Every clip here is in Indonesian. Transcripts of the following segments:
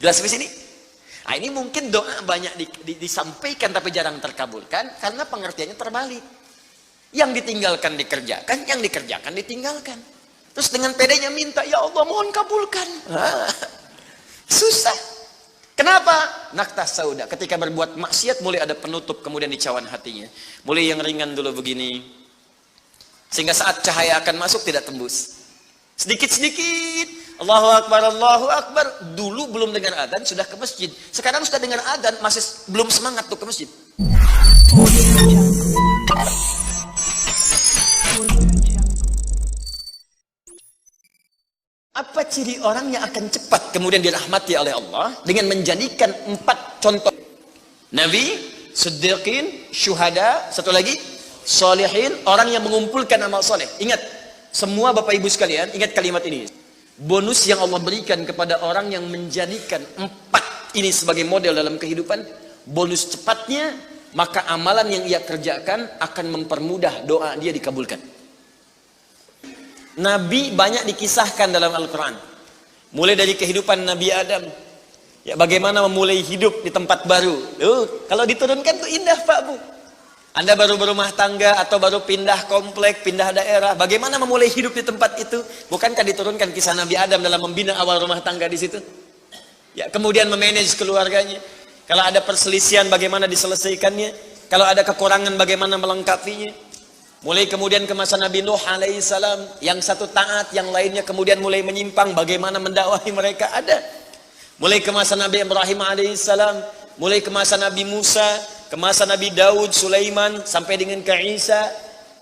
Jelas di sini? Nah, ini mungkin doa banyak disampaikan tapi jarang terkabulkan karena pengertiannya terbalik. Yang ditinggalkan dikerjakan, yang dikerjakan ditinggalkan. Terus dengan pedenya minta, ya Allah mohon kabulkan. Susah. Kenapa? Naktas sauda. Ketika berbuat maksiat mulai ada penutup, kemudian dicawan hatinya. Mulai yang ringan dulu begini. Sehingga saat cahaya akan masuk tidak tembus. Sedikit-sedikit. Allahu Akbar, Allahu Akbar. Dulu belum dengar adzan sudah ke masjid. Sekarang sudah dengar adzan masih belum semangat tuh ke masjid. Apa ciri orang yang akan cepat kemudian dirahmati oleh Allah? Dengan menjadikan 4 contoh. Nabi, Siddiqin, Syuhada, satu lagi, Salihin, orang yang mengumpulkan amal soleh. Ingat, semua Bapak Ibu sekalian, ingat kalimat ini. Bonus yang Allah berikan kepada orang yang menjadikan 4 ini sebagai model dalam kehidupan, bonus cepatnya, maka amalan yang ia kerjakan akan mempermudah doa dia dikabulkan. Nabi banyak dikisahkan dalam Al-Quran. Mulai dari kehidupan Nabi Adam. Ya, bagaimana memulai hidup di tempat baru. Kalau diturunkan tuh indah Pak Bu. Anda baru berumah tangga atau baru pindah komplek, pindah daerah. Bagaimana memulai hidup di tempat itu? Bukankah diturunkan kisah Nabi Adam dalam membina awal rumah tangga di situ? Ya, kemudian memanage keluarganya. Kalau ada perselisihan bagaimana diselesaikannya. Kalau ada kekurangan bagaimana melengkapinya. Mulai kemudian ke masa Nabi Nuh alaihissalam, yang satu taat, yang lainnya kemudian mulai menyimpang, bagaimana mendakwahi mereka ada. Mulai ke masa Nabi Ibrahim alaihissalam, mulai ke masa Nabi Musa, ke masa Nabi Daud, Sulaiman, sampai dengan ke Isa.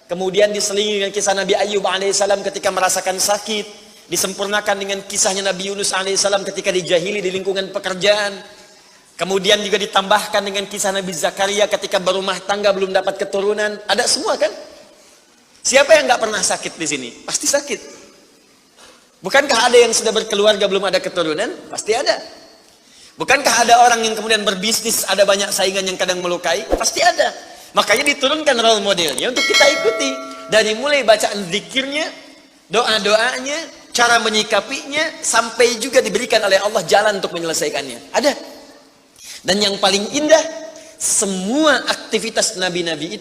Kemudian diselingi dengan kisah Nabi Ayub alaihissalam ketika merasakan sakit, disempurnakan dengan kisahnya Nabi Yunus alaihissalam ketika dijahili di lingkungan pekerjaan. Kemudian juga ditambahkan dengan kisah Nabi Zakaria ketika berumah tangga belum dapat keturunan. Ada semua kan? Siapa yang nggak pernah sakit di sini? Pasti sakit. Bukankah ada yang sudah berkeluarga belum ada keturunan? Pasti ada. Bukankah ada orang yang kemudian berbisnis ada banyak saingan yang kadang melukai? Pasti ada. Makanya diturunkan role modelnya untuk kita ikuti. Dari mulai bacaan zikirnya, doa-doanya, cara menyikapinya, sampai juga diberikan oleh Allah jalan untuk menyelesaikannya. Ada. Dan yang paling indah, semua aktivitas nabi-nabi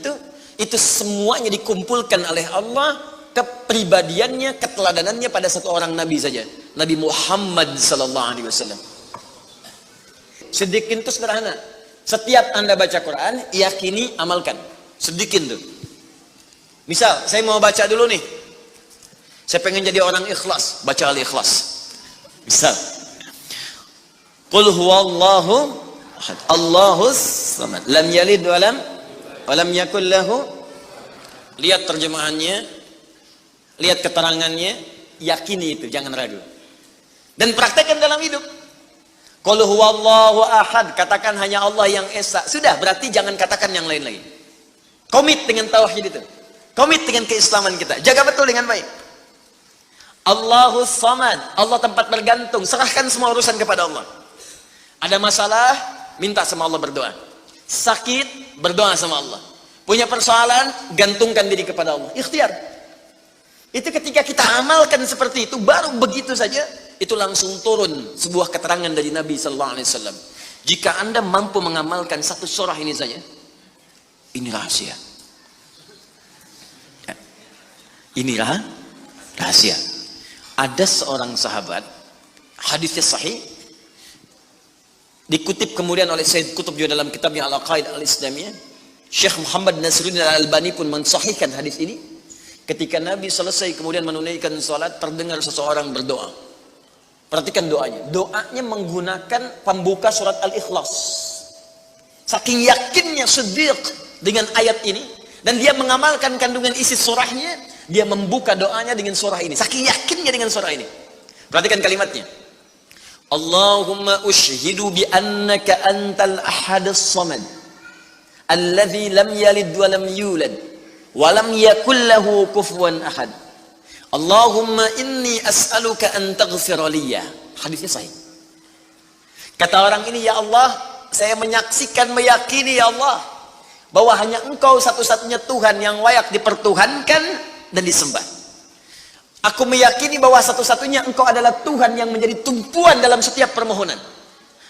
itu semuanya dikumpulkan oleh Allah, kepribadiannya, keteladanannya pada satu orang nabi saja, Nabi Muhammad sallallahu alaihi wasallam. Sedikit itu sederhana. Setiap Anda baca Quran, yakini, amalkan. Sedikit tuh. Misal, saya mau baca dulu nih. Saya pengen jadi orang ikhlas, baca Al-Ikhlas. Misal. Qul huwallahu ahad, Allahus samad, lam yalid wa lam yakul lahu. Lihat terjemahannya, lihat keterangannya, yakini itu, jangan ragu. Dan praktekkan dalam hidup. Qul huwallahu ahad, katakan hanya Allah yang esa. Sudah, berarti jangan katakan yang lain lagi. Komit dengan tauhid itu. Komit dengan keislaman kita. Jaga betul dengan baik. Allahus samad, Allah tempat bergantung. Serahkan semua urusan kepada Allah. Ada masalah, minta sama Allah, berdoa. Sakit, berdoa sama Allah. Punya persoalan, gantungkan diri kepada Allah. Ikhtiar. Itu ketika kita amalkan seperti itu, baru begitu saja, itu langsung turun sebuah keterangan dari Nabi sallallahu alaihi wasallam. Jika Anda mampu mengamalkan satu surah ini saja, ini rahasia. Ya. Inilah rahasia. Ada seorang sahabat, hadisnya sahih, dikutip kemudian oleh Sayyid Qutb juga dalam kitabnya Al-Aqaid Al-Islamiyah. Syekh Muhammad Nasruddin Al-Albani pun mensahihkan hadis ini. Ketika Nabi selesai kemudian menunaikan salat, terdengar seseorang berdoa. Perhatikan doanya. Doanya menggunakan pembuka surat Al-Ikhlas. Saking yakinnya Siddiq dengan ayat ini, dan dia mengamalkan kandungan isi surahnya, dia membuka doanya dengan surah ini. Saking yakinnya dengan surah ini. Perhatikan kalimatnya. Allahumma ushhidu bi annaka antal ahadus samad alladzi lam yalid wa lam yulad wa lam yakul lahu kufuwan ahad. Allahumma inni as'aluka an taghfira liya. Hadisnya sahih. Kata orang ini, ya Allah, saya menyaksikan, meyakini ya Allah, bahwa hanya Engkau satu-satunya Tuhan yang layak dipertuhankan dan disembah. Aku meyakini bahwa satu-satunya Engkau adalah Tuhan yang menjadi tumpuan dalam setiap permohonan.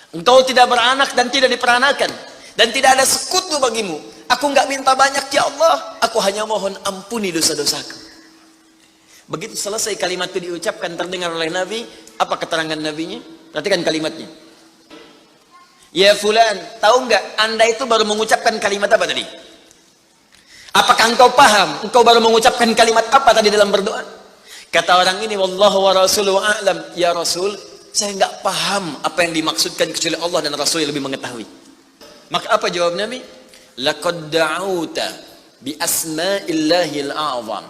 Engkau tidak beranak dan tidak diperanakan, dan tidak ada sekutu bagimu. Aku nggak minta banyak ya Allah, aku hanya mohon ampuni dosa-dosaku. Begitu selesai kalimat itu diucapkan, terdengar oleh Nabi. Apa keterangan Nabinya? Perhatikan kalimatnya. Ya fulan, tahu nggak Anda itu baru mengucapkan kalimat apa tadi? Apakah engkau paham? Engkau baru mengucapkan kalimat apa tadi dalam berdoa? Kata orang ini, wallahu wa rasuluhu a'lam. Ya Rasul, saya nggak paham apa yang dimaksudkan kecuali Allah dan Rasul yang lebih mengetahui. Maka apa jawab Nabi? Laqad da'uta bi asma'illahil a'zam.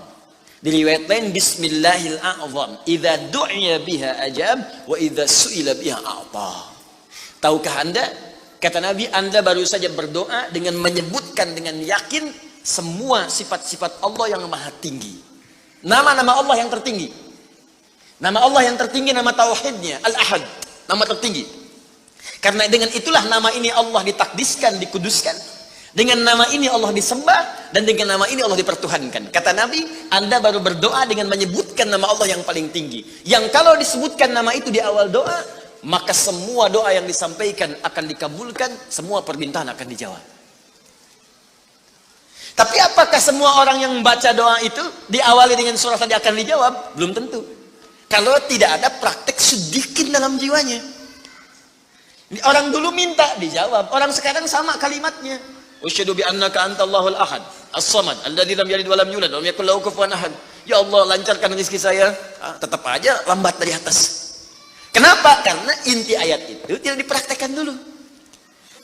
Di riwayat lain bismillahil a'zam. Idza du'iya biha ajab wa idza su'ila biha a'ta. Tahukah Anda? Kata Nabi, Anda baru saja berdoa dengan menyebutkan dengan yakin semua sifat-sifat Allah yang maha tinggi. Nama-nama Allah yang tertinggi. Nama Allah yang tertinggi, nama tauhidnya Al-Ahad, nama tertinggi. Karena dengan itulah nama ini Allah ditakdiskan, dikuduskan. Dengan nama ini Allah disembah, dan dengan nama ini Allah dipertuhankan. Kata Nabi, Anda baru berdoa dengan menyebutkan nama Allah yang paling tinggi. Yang kalau disebutkan nama itu di awal doa, maka semua doa yang disampaikan akan dikabulkan, semua permintaan akan dijawab. Tapi apakah semua orang yang membaca doa itu diawali dengan surah tadi akan dijawab? Belum tentu. Kalau tidak ada praktek sedikit dalam jiwanya. Orang dulu minta dijawab, orang sekarang sama kalimatnya. Usyhadu bi annaka antallahul ahad, as-samad, alladzi lam yalid wa lam yulad wa lam yakul lahu kufuwan ahad. Ya Allah, lancarkan rezeki saya. Tetap aja lambat dari atas. Kenapa? Karena inti ayat itu tidak dipraktekkan dulu.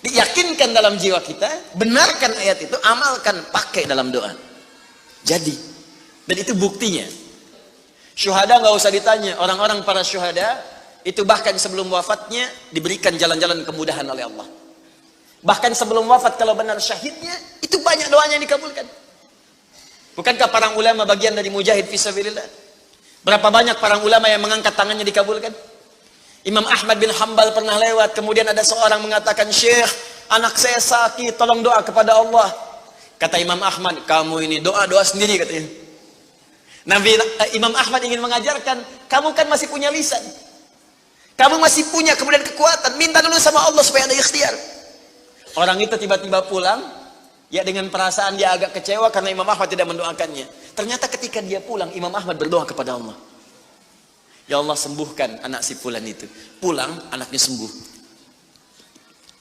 Diyakinkan dalam jiwa kita, benarkan ayat itu, amalkan, pakai dalam doa. Jadi, dan itu buktinya. Syuhada nggak usah ditanya, orang-orang para syuhada itu bahkan sebelum wafatnya diberikan jalan-jalan kemudahan oleh Allah. Bahkan sebelum wafat kalau benar syahidnya, itu banyak doanya yang dikabulkan. Bukankah para ulama bagian dari mujahid fisabilillah? Berapa banyak para ulama yang mengangkat tangannya dikabulkan? Imam Ahmad bin Hanbal pernah lewat, kemudian ada seorang mengatakan, Syekh, anak saya sakit, tolong doa kepada Allah. Kata Imam Ahmad, kamu ini doa-doa sendiri katanya. Imam Ahmad ingin mengajarkan, kamu kan masih punya lisan. Kamu masih punya kemudian kekuatan, minta dulu sama Allah supaya ada ikhtiar. Orang itu tiba-tiba pulang, ya dengan perasaan dia agak kecewa karena Imam Ahmad tidak mendoakannya. Ternyata ketika dia pulang, Imam Ahmad berdoa kepada Allah. Ya Allah, sembuhkan anak si fulan itu. Pulang, anaknya sembuh.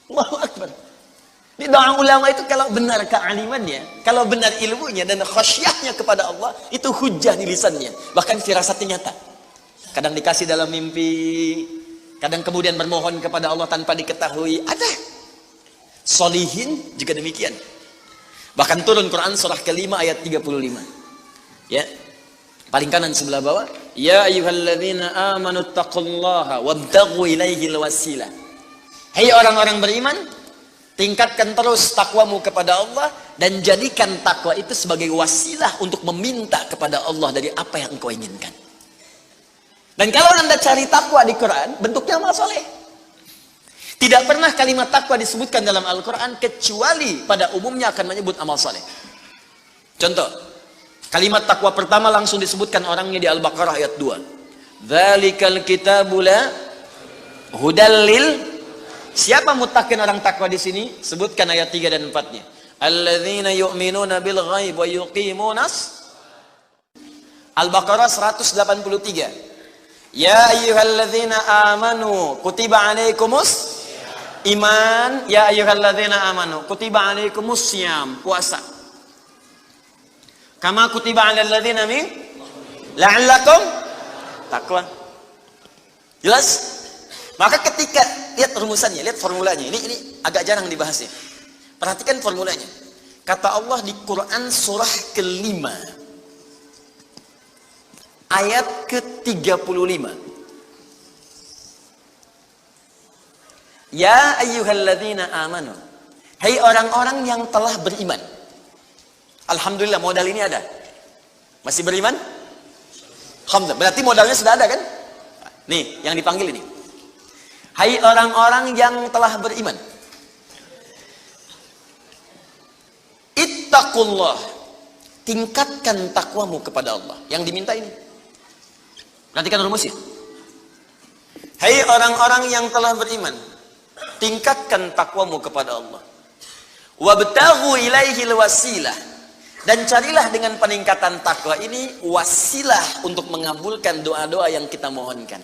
Allahu Akbar. Di doa ulama itu kalau benar kealimannya, kalau benar ilmunya dan khasyahnya kepada Allah, itu hujah di lisannya. Bahkan firasatnya nyata. Kadang dikasih dalam mimpi, kadang kemudian bermohon kepada Allah tanpa diketahui. Ada. Solihin juga demikian. Bahkan turun Quran surah kelima ayat 35. Ya. Paling kanan sebelah bawah, ya ayyuhalladzina amanu taqullaha wabtaghu ilaihil wasilah. Hai orang-orang beriman, tingkatkan terus takwamu kepada Allah dan jadikan takwa itu sebagai wasilah untuk meminta kepada Allah dari apa yang engkau inginkan. Dan kalau Anda cari takwa di Quran, bentuknya amal soleh. Tidak pernah kalimat takwa disebutkan dalam Al-Quran kecuali pada umumnya akan menyebut amal soleh. Contoh, kalimat takwa pertama langsung disebutkan orangnya di Al-Baqarah ayat 2. Dzalikal kitabu la hudal lil. Siapa muttaqin orang takwa di sini? Sebutkan ayat 3 dan 4-nya. Alladzina yu'minuna bil ghaib wa yuqimunas. Al-Baqarah 183. Ya ayyuhalladzina amanu kutiba alaikumus iman. Ya ayyuhalladzina amanu kutiba alaikumus syiyam, puasa. Kama kutiba 'alal ladzina min la'allakum taqwa. Jelas? Maka ketika lihat rumusannya, lihat formulanya. Ini agak jarang dibahasnya. Perhatikan formulanya. Kata Allah di Quran surah kelima ayat ke-35. Ya ayyuhalladzina amanu. Hai orang-orang yang telah beriman. Alhamdulillah modal ini ada. Masih beriman? Alhamdulillah. Berarti modalnya sudah ada kan? Nih, yang dipanggil ini. Hai orang-orang yang telah beriman. Ittaqullah. Tingkatkan takwamu kepada Allah. Yang diminta ini. Perhatikan rumusnya. Hai orang-orang yang telah beriman. tingkatkan takwamu kepada Allah. Wabtaghu ilaihil wasilah, dan carilah dengan peningkatan takwa ini wasilah untuk mengabulkan doa-doa yang kita mohonkan.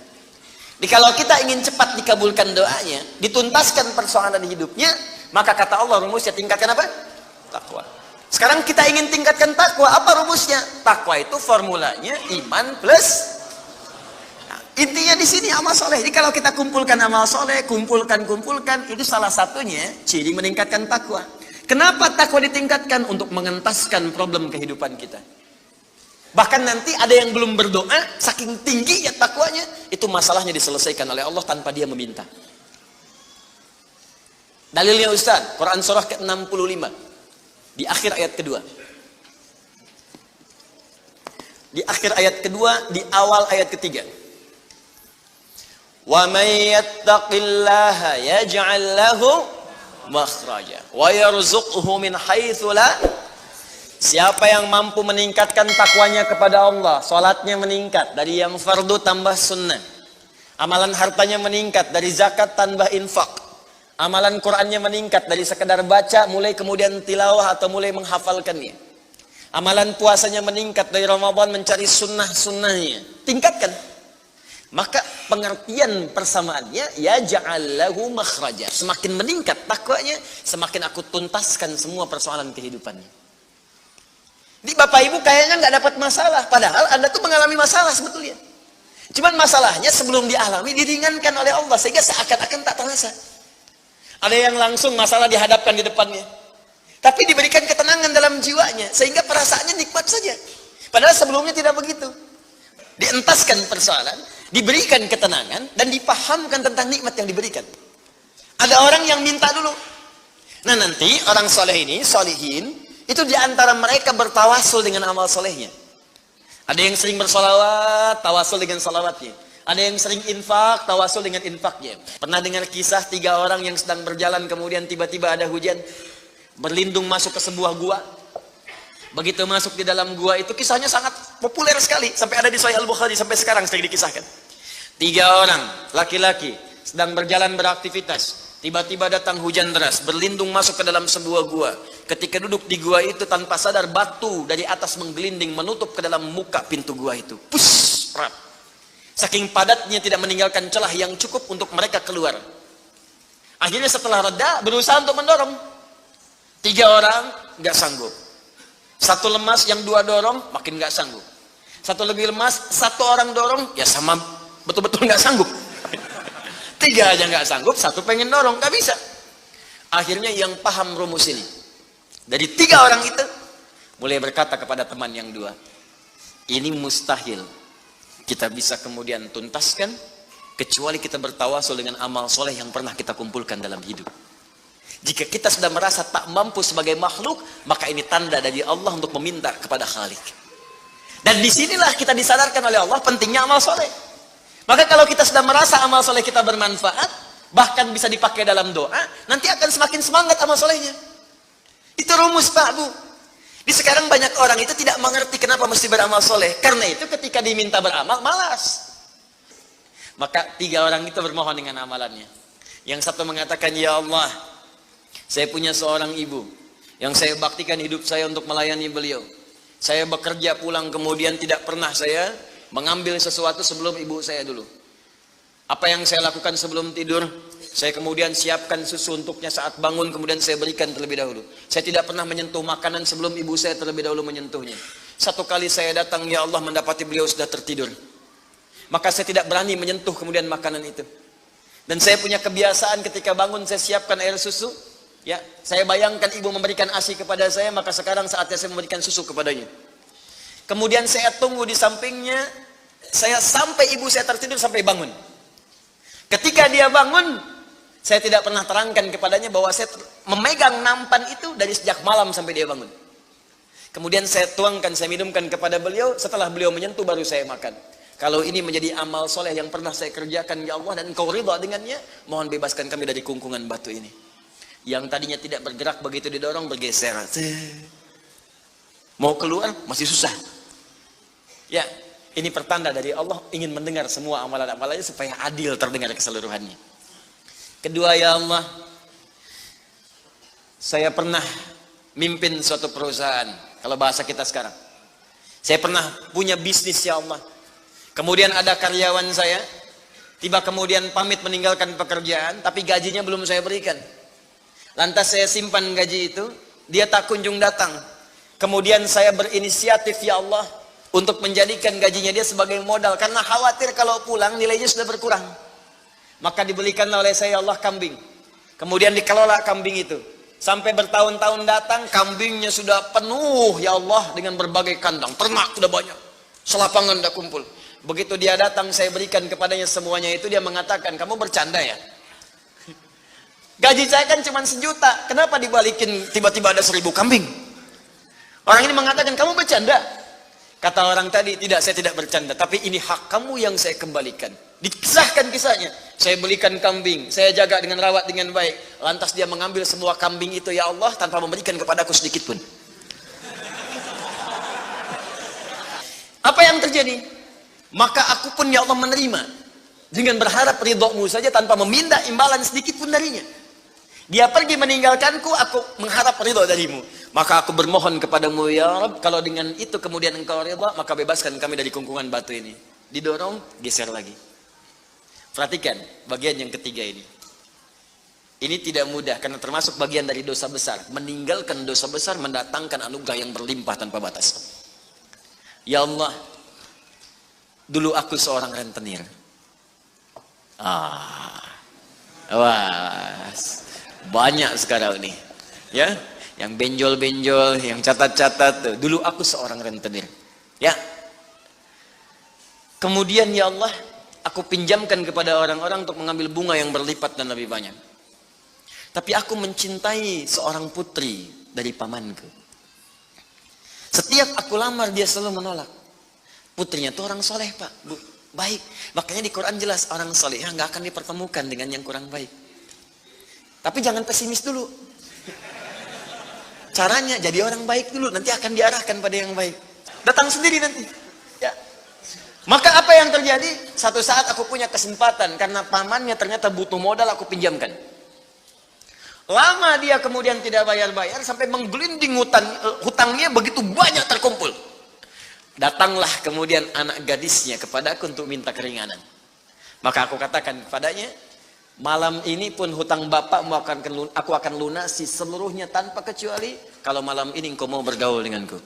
Jadi kalau kita ingin cepat dikabulkan doanya, dituntaskan persoalan hidupnya, maka kata Allah rumusnya tingkatkan apa? Takwa. Sekarang kita ingin tingkatkan takwa, apa rumusnya? Takwa itu formulanya iman plus. Nah, intinya di sini amal soleh. Jadi kalau kita kumpulkan amal soleh, kumpulkan, itu salah satunya ciri meningkatkan takwa. Kenapa takwa ditingkatkan? Untuk mengentaskan problem kehidupan kita. Bahkan nanti ada yang belum berdoa, saking tinggi ya takwanya, itu masalahnya diselesaikan oleh Allah tanpa dia meminta. Dalilnya Ustaz, Quran surah ke-65. Di akhir ayat kedua. Di akhir ayat kedua, di awal ayat ketiga. Wa may yattaqillaha yaj'al lahu makhraja wa yarzuqhu min haitsu la. Siapa yang mampu meningkatkan takwanya kepada Allah, salatnya meningkat dari yang fardu tambah sunnah. Amalan hartanya meningkat dari zakat tambah infak. Amalan Qurannya meningkat dari sekedar baca mulai kemudian tilawah atau mulai menghafalkannya. Amalan puasanya meningkat dari Ramadan mencari sunnah-sunnahnya. Tingkatkan. Maka pengertian persamaannya ya ja'allahu makhraja. Semakin meningkat takwanya, semakin aku tuntaskan semua persoalan kehidupannya. Jadi Bapak Ibu kayaknya nggak dapat masalah, padahal Anda tuh mengalami masalah sebetulnya. Cuman masalahnya sebelum dialami diringankan oleh Allah sehingga seakan-akan tak terasa. Ada yang langsung masalah dihadapkan di depannya, tapi diberikan ketenangan dalam jiwanya sehingga perasaannya nikmat saja. Padahal sebelumnya tidak begitu. Dientaskan persoalan, diberikan ketenangan, dan dipahamkan tentang nikmat yang diberikan. Ada orang yang minta dulu. Nah nanti orang soleh ini, solihin, itu diantara mereka bertawasul dengan amal solehnya. Ada yang sering bersolawat, tawasul dengan salawatnya. Ada yang sering infak, tawasul dengan infaknya. Pernah dengar kisah 3 orang yang sedang berjalan, kemudian tiba-tiba ada hujan, berlindung masuk ke sebuah gua. Begitu masuk di dalam gua itu, kisahnya sangat populer sekali, sampai ada di Sahih Al-Bukhari, sampai sekarang sering dikisahkan. 3 orang laki-laki sedang berjalan beraktivitas, tiba-tiba datang hujan deras, berlindung masuk ke dalam sebuah gua. Ketika duduk di gua itu, tanpa sadar batu dari atas menggelinding menutup ke dalam muka pintu gua itu. Push, rap. Saking padatnya tidak meninggalkan celah yang cukup untuk mereka keluar. Akhirnya setelah reda berusaha untuk mendorong. 3 orang nggak sanggup. 1 lemas, yang 2 dorong makin nggak sanggup. 1 lebih lemas, 1 orang dorong ya sama betul-betul nggak sanggup. 3 aja nggak sanggup, 1 pengen dorong nggak bisa. Akhirnya yang paham rumus ini dari 3 orang itu mulai berkata kepada teman yang 2, ini mustahil kita bisa kemudian tuntaskan kecuali kita bertawasul dengan amal soleh yang pernah kita kumpulkan dalam hidup. Jika kita sudah merasa tak mampu sebagai makhluk, maka ini tanda dari Allah untuk meminta kepada Khalik. Dan disinilah kita disadarkan oleh Allah pentingnya amal soleh. Maka kalau kita sudah merasa amal soleh kita bermanfaat, bahkan bisa dipakai dalam doa, nanti akan semakin semangat amal solehnya. Itu rumus Pak Bu. Di sekarang banyak orang itu tidak mengerti kenapa mesti beramal soleh. Karena itu ketika diminta beramal, malas. Maka 3 orang itu bermohon dengan amalannya. Yang satu mengatakan, ya Allah, saya punya seorang ibu yang saya baktikan hidup saya untuk melayani beliau. Saya bekerja pulang kemudian tidak pernah saya mengambil sesuatu sebelum ibu saya dulu. Apa yang saya lakukan sebelum tidur? Saya kemudian siapkan susu untuknya saat bangun, kemudian saya berikan terlebih dahulu. Saya tidak pernah menyentuh makanan sebelum ibu saya terlebih dahulu menyentuhnya. 1 kali saya datang, ya Allah, mendapati beliau sudah tertidur. Maka saya tidak berani menyentuh kemudian makanan itu. Dan saya punya kebiasaan ketika bangun saya siapkan air susu. Ya, saya bayangkan ibu memberikan ASI kepada saya, maka sekarang saatnya saya memberikan susu kepadanya. Kemudian saya tunggu di sampingnya, saya sampai ibu saya tertidur sampai bangun. Ketika dia bangun, saya tidak pernah terangkan kepadanya bahwa saya memegang nampan itu dari sejak malam sampai dia bangun. Kemudian saya tuangkan, saya minumkan kepada beliau, setelah beliau menyentuh baru saya makan. Kalau ini menjadi amal soleh yang pernah saya kerjakan, ya Allah, dan Engkau ridha dengannya, mohon bebaskan kami dari kungkungan batu ini. Yang tadinya tidak bergerak, begitu didorong bergeser. Mau keluar masih susah. Ya, ini pertanda dari Allah ingin mendengar semua amalan-amalannya supaya adil terdengar keseluruhannya. Kedua, ya Allah, saya pernah mimpin suatu perusahaan. Kalau bahasa kita sekarang, saya pernah punya bisnis, ya Allah. Kemudian ada karyawan saya, tiba kemudian pamit meninggalkan pekerjaan, tapi gajinya belum saya berikan. Lantas saya simpan gaji itu, dia tak kunjung datang. Kemudian saya berinisiatif, ya Allah, untuk menjadikan gajinya dia sebagai modal, karena khawatir kalau pulang nilainya sudah berkurang. Maka dibelikanlah oleh saya, ya Allah, kambing. Kemudian dikelola kambing itu. Sampai bertahun-tahun datang, kambingnya sudah penuh, ya Allah, dengan berbagai kandang. Ternak sudah banyak. Selapangan sudah kumpul. Begitu dia datang, saya berikan kepadanya semuanya itu, dia mengatakan, kamu bercanda ya? Gaji saya kan cuma 1 juta. Kenapa dibalikin tiba-tiba ada 1000 kambing? Orang ini mengatakan, kamu bercanda? Kata orang tadi, tidak, saya tidak bercanda. Tapi ini hak kamu yang saya kembalikan. Dikisahkan kisahnya. Saya belikan kambing, saya jaga dengan rawat dengan baik. Lantas dia mengambil semua kambing itu, ya Allah, tanpa memberikan kepadaku sedikit pun. Apa yang terjadi? Maka aku pun, ya Allah, menerima. Dengan berharap ridhomu saja, tanpa meminta imbalan sedikit pun darinya. Dia pergi meninggalkanku, aku mengharap ridho darimu. Maka aku bermohon kepadamu, ya Rabb, kalau dengan itu kemudian engkau ridho, maka bebaskan kami dari kungkungan batu ini. Didorong, geser lagi. Perhatikan bagian yang ketiga ini. Ini tidak mudah karena termasuk bagian dari dosa besar. Meninggalkan dosa besar mendatangkan anugerah yang berlimpah tanpa batas. Ya Allah, dulu aku seorang rentenir. Wah, banyak sekarang ini. Ya, yang benjol-benjol, yang catat-catat. Dulu aku seorang rentenir. Ya. Kemudian, ya Allah, aku pinjamkan kepada orang-orang untuk mengambil bunga yang berlipat dan lebih banyak. Tapi aku mencintai seorang putri dari pamanku. Setiap aku lamar, dia selalu menolak. Putrinya itu orang soleh, Pak, Bu, baik. Makanya di Quran jelas orang soleh nggak akan dipertemukan dengan yang kurang baik. Tapi jangan pesimis dulu. Caranya jadi orang baik dulu, nanti akan diarahkan pada yang baik. Datang sendiri nanti. Ya. Maka apa yang terjadi? Satu saat aku punya kesempatan karena pamannya ternyata butuh modal, aku pinjamkan. Lama dia kemudian tidak bayar-bayar sampai menggelinding hutangnya begitu banyak terkumpul. Datanglah kemudian anak gadisnya kepadaku untuk minta keringanan. Maka aku katakan kepadanya, malam ini pun hutang bapakmu aku akan lunasi seluruhnya tanpa kecuali kalau malam ini engkau mau bergaul denganku.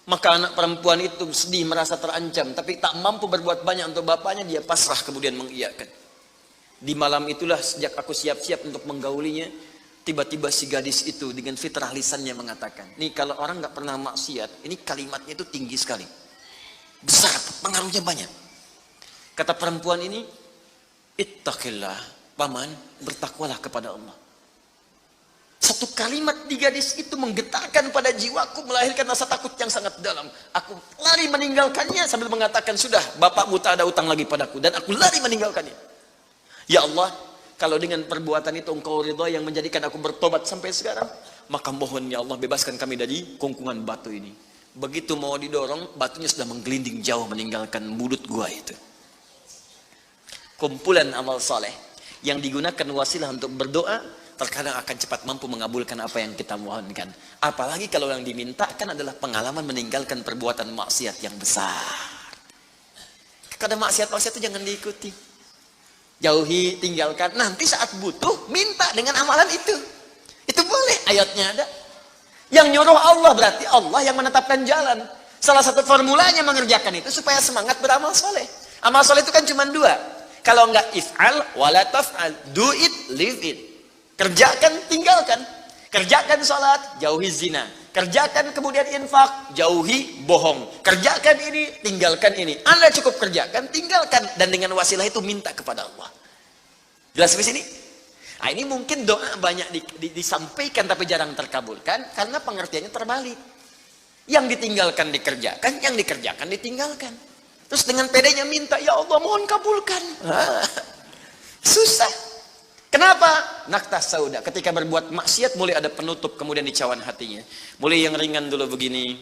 Maka anak perempuan itu sedih, merasa terancam, tapi tak mampu berbuat banyak untuk bapaknya, dia pasrah kemudian mengiyakan. Di malam itulah sejak aku siap-siap untuk menggaulinya, tiba-tiba si gadis itu dengan fitrah lisannya mengatakan, nih kalau orang nggak pernah maksiat, ini kalimatnya itu tinggi sekali, besar, pengaruhnya banyak. Kata perempuan ini, ittaqillah, paman, bertakwalah kepada Allah. Satu kalimat di gadis itu menggetarkan pada jiwaku, melahirkan rasa takut yang sangat dalam. Aku lari meninggalkannya sambil mengatakan, sudah, bapakmu tak ada utang lagi padaku. Dan aku lari meninggalkannya. Ya Allah, kalau dengan perbuatan itu engkau ridha yang menjadikan aku bertobat sampai sekarang, maka mohon ya Allah bebaskan kami dari kungkungan batu ini. Begitu mau didorong, batunya sudah menggelinding jauh meninggalkan mulut gua itu. Kumpulan amal soleh yang digunakan wasilah untuk berdoa, terkadang akan cepat mampu mengabulkan apa yang kita mohonkan. Apalagi kalau yang dimintakan adalah pengalaman meninggalkan perbuatan maksiat yang besar. Kadang maksiat-maksiat itu jangan diikuti. Jauhi, tinggalkan. Nanti saat butuh, minta dengan amalan itu. Itu boleh, ayatnya ada. Yang nyuruh Allah berarti Allah yang menetapkan jalan. Salah satu formulanya mengerjakan itu supaya semangat beramal soleh. Amal soleh itu kan cuma 2. Kalau enggak if'al, wala taf'al. Do it, live it. Kerjakan, tinggalkan. Kerjakan sholat, jauhi zina. Kerjakan kemudian infak, jauhi bohong. Kerjakan ini, tinggalkan ini. Anda cukup kerjakan, tinggalkan. Dan dengan wasilah itu minta kepada Allah. Jelas di sini? Nah, ini mungkin doa banyak disampaikan tapi jarang terkabulkan karena pengertiannya terbalik. Yang ditinggalkan dikerjakan, yang dikerjakan ditinggalkan. Terus dengan pedenya minta, ya Allah mohon kabulkan. Susah. Kenapa? Naktas sauda. Ketika berbuat maksiat mulai ada penutup kemudian di cawan hatinya. Mulai yang ringan dulu begini.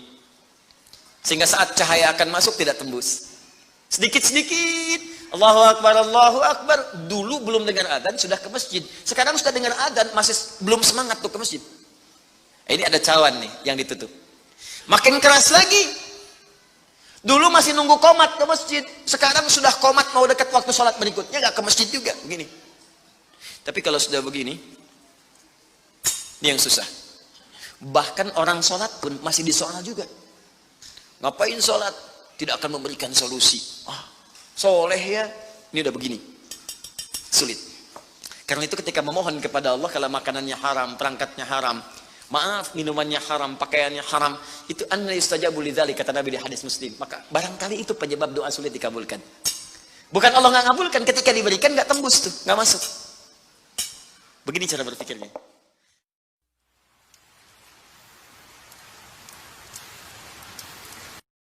Sehingga saat cahaya akan masuk tidak tembus. Sedikit-sedikit. Allahu Akbar, Allahu Akbar. Dulu belum dengar adzan sudah ke masjid. Sekarang sudah dengar adzan masih belum semangat tuh ke masjid. Ini ada cawan nih yang ditutup. Makin keras lagi. Dulu masih nunggu qomat ke masjid. Sekarang sudah qomat mau dekat waktu sholat berikutnya gak ke masjid juga. Begini. Tapi kalau sudah begini, ini yang susah. Bahkan orang sholat pun masih disoal juga. Ngapain sholat? Tidak akan memberikan solusi. Soleh ya. Ini udah begini. Sulit. Karena itu ketika memohon kepada Allah, kalau makanannya haram, perangkatnya haram, maaf, minumannya haram, pakaiannya haram, itu anna yustajabu lidzalik, kata Nabi di hadis Muslim. Maka barangkali itu penyebab doa sulit dikabulkan. Bukan Allah nggak ngabulkan, ketika diberikan nggak tembus tuh, nggak masuk. Begini cara berpikirnya.